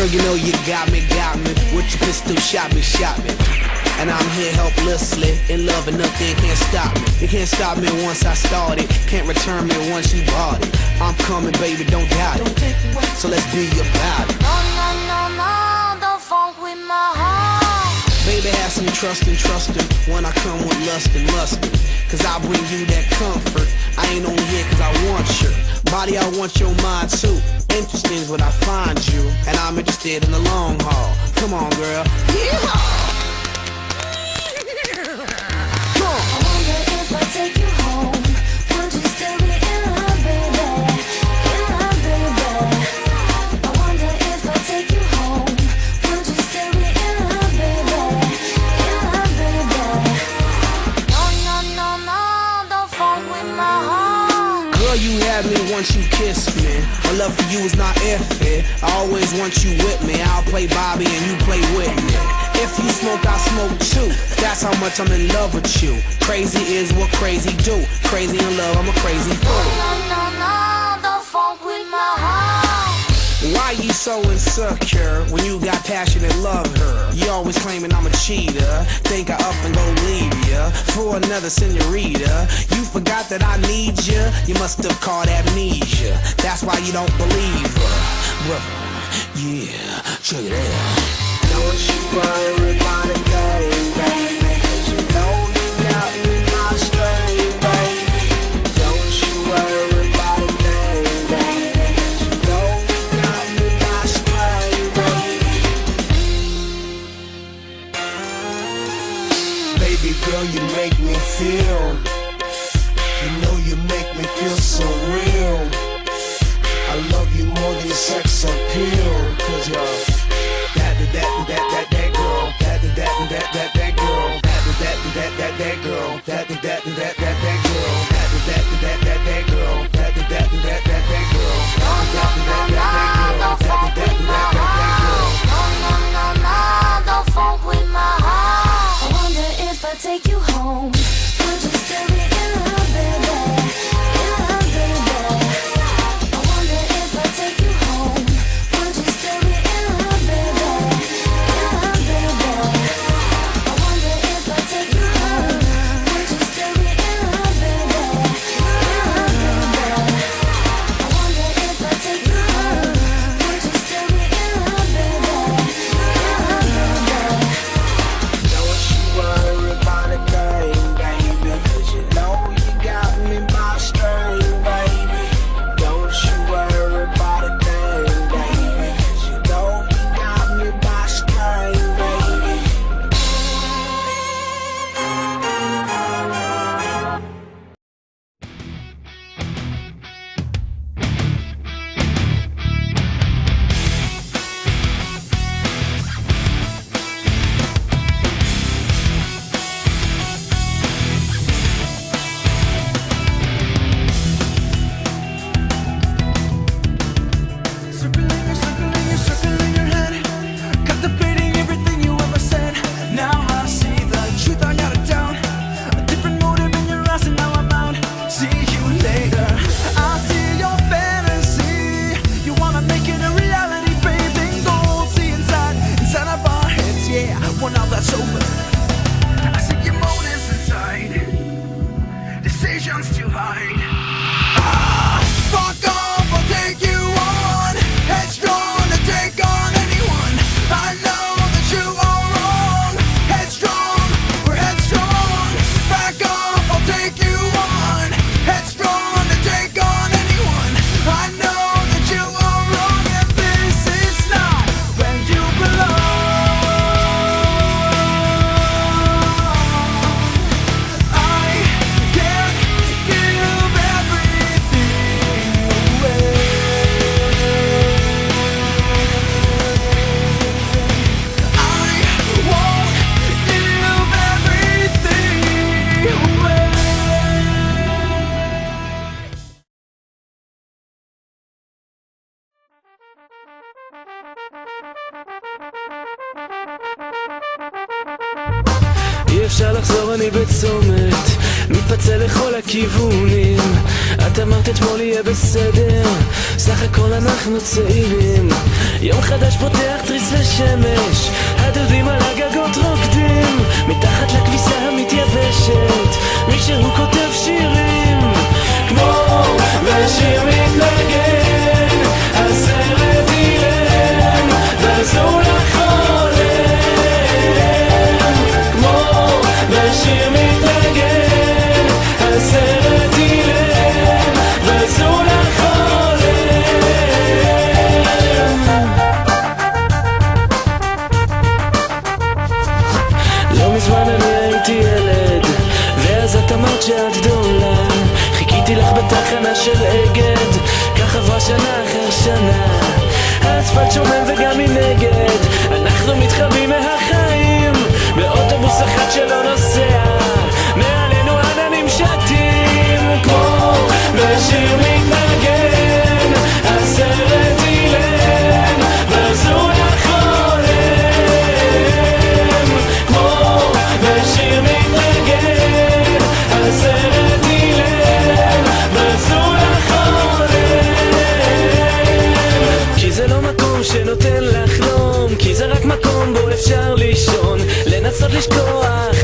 Girl, you know you got me, with your pistol, shot me. And I'm here helplessly, in love and nothing can't stop me. You can't stop me once I started, can't return me once you bought it. I'm coming, baby, don't doubt it. So let's be about it. No, don't funk with my heart. Baby, have some trust when I come with lust and lustin'. Cause I bring you that comfort. I ain't only here cause I want your body, I want your mind too. Interesting is when I find you, and I'm interested in the long haul. Come on, girl. Yeehaw! I wonder if I take you home, would you still be in love, baby? In love, baby. I wonder if I take you home, would you still be in love, baby? In love, baby. No, don't funk with my heart. Girl, you had me once you kissed me. My love for you is not iffy. I always want you with me. I'll play Bobby and you play with me. If you smoke, I smoke too. That's how much I'm in love with you. Crazy is what crazy do. Crazy in love, I'm a crazy fool. No, don't funk with my heart. Why you so insecure when you got passion and love her? You always claiming I'm a cheater. Think I up and go leave ya for another senorita. You forgot that I need ya. You must have caught amnesia. That's why you don't believe her. Brother, yeah, check it out. Don't you worry about a thing, baby. Cause you know you got me my string, baby. Don't you worry about a thing, baby. Cause you know you got me my string, baby. Baby girl, you make me feel. You know you make me feel so real. I love you more than sex appeal. Cause you're that girl, that girl, that girl, that girl, that girl, that don't funk with my heart. I wonder if I take you home, would you still be in love, baby? In love, baby. I wonder if I take you home, would you still be in love, baby? In love, baby. I wonder if I take you home, would you still be in love, baby? In love, baby. I wonder if I take you home, would you still be in love, baby? In love, baby. Don't you worry about a thing, baby. Cause you know you got me by string, baby. Don't you worry about a thing, baby. Cause you know you got me by string, baby. Circling your head, contemplating everything you ever said. Now I see the truth, I got it down. A different motive in your eyes, and now I'm out. See you later. I see your fantasy. You wanna make it a reality, baby. Go see inside of our heads, yeah. Well, now that's over. I see your motives inside. Decisions to hide. Fuck off, I'll take you on. Headstrong to take on anyone. I know that you are wrong. Headstrong, we're headstrong. Back off, I'll take you on. Headstrong to take on anyone. I know that you are wrong, and this is not where you belong. I can't give everything away. I won't give everything away. אי אפשר לחזור אני בצומת מתפצל לכל הכיוונים. את אמרת אתמול יהיה בסדר, סך הכל אנחנו צעירים. יום חדש פותח תריס לשמש, הדודים על הגגות רוקדים, מתחת לכביסה המתייבשת מישהו כותב שירים. כמו בשיר מתנגן, הסרט אילם, ועזור לך עולם. כמו בשיר מתנגן, הסרט אילם, ועזור לך עולם. לא מזמן אני הייתי ילד, ואז את אמרת שאת גדולה. חיכיתי לך בתחנה של אגד, כך עברה שנה אחר שנה. האספלט שומם וגם מנגד, אנחנו מתחבאים מהחיים באוטובוס אחד שלא נוסע, מעלינו עננים שתים. כמו בשיר מתנגן, הסרט אילם, ועזור לך עולם. כמו בשיר מתנגן, הסרט אילם, ועזור לך עולם. כי זה לא מקום שנותן לחלום, כי זה רק מקום בו אפשר לישון, לנסות לשכוח